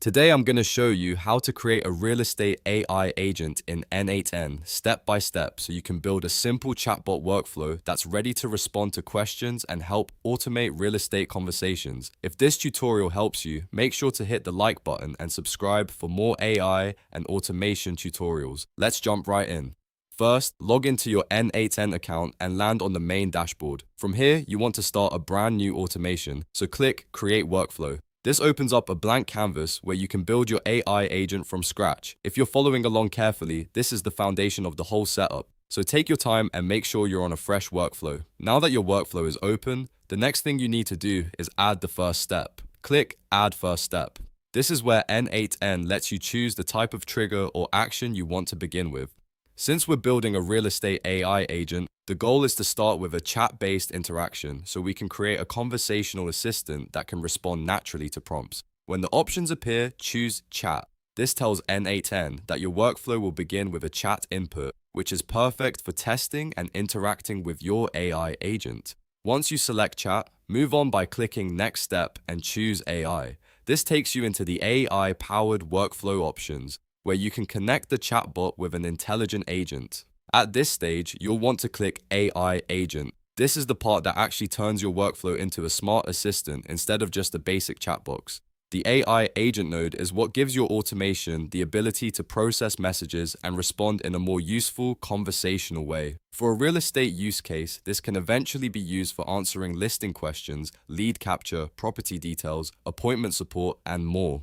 Today I'm going to show you how to create a real estate AI agent in N8N step by step so you can build a simple chatbot workflow that's ready to respond to questions and help automate real estate conversations. If this tutorial helps you, make sure to hit the like button and subscribe for more AI and automation tutorials. Let's jump right in. First, log into your N8N account and land on the main dashboard. From here, you want to start a brand new automation, so click Create Workflow. This opens up a blank canvas where you can build your AI agent from scratch. If you're following along carefully, this is the foundation of the whole setup. So take your time and make sure you're on a fresh workflow. Now that your workflow is open, the next thing you need to do is add the first step. Click Add First Step. This is where N8N lets you choose the type of trigger or action you want to begin with. Since we're building a real estate AI agent, the goal is to start with a chat-based interaction so we can create a conversational assistant that can respond naturally to prompts. When the options appear, choose Chat. This tells N8N that your workflow will begin with a chat input, which is perfect for testing and interacting with your AI agent. Once you select Chat, move on by clicking Next Step and choose AI. This takes you into the AI-powered workflow options, where you can connect the chatbot with an intelligent agent. At this stage, you'll want to click AI Agent. This is the part that actually turns your workflow into a smart assistant instead of just a basic chat box. The AI Agent node is what gives your automation the ability to process messages and respond in a more useful, conversational way. For a real estate use case, this can eventually be used for answering listing questions, lead capture, property details, appointment support, and more.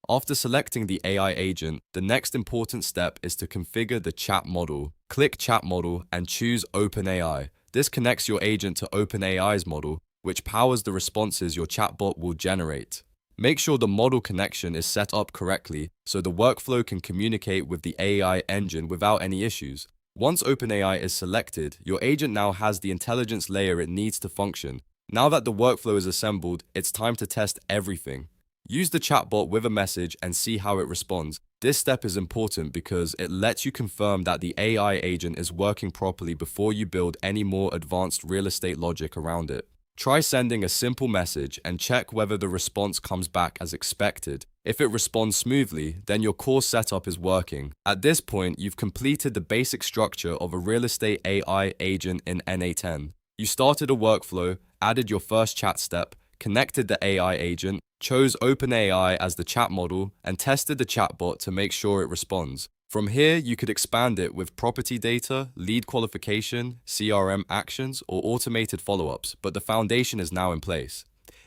After selecting the AI agent, the next important step is to configure the chat model. Click Chat Model and choose OpenAI. This connects your agent to OpenAI's model, which powers the responses your chatbot will generate. Make sure the model connection is set up correctly so the workflow can communicate with the AI engine without any issues. Once OpenAI is selected, your agent now has the intelligence layer it needs to function. Now that the workflow is assembled, it's time to test everything. Use the chatbot with a message and see how it responds. This step is important because it lets you confirm that the AI agent is working properly before you build any more advanced real estate logic around it. Try sending a simple message and check whether the response comes back as expected. If it responds smoothly, then your core setup is working. At this point, you've completed the basic structure of a real estate AI agent in N8N. You started a workflow, added your first chat step, connected the AI agent, chose OpenAI as the chat model, and tested the chatbot to make sure it responds. From here, you could expand it with property data, lead qualification, CRM actions, or automated follow-ups, but the foundation is now in place.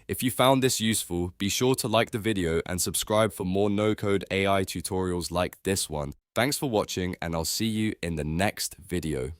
If you found this useful, be sure to like the video and subscribe for more no-code AI tutorials like this one. Thanks for watching, and I'll see you in the next video.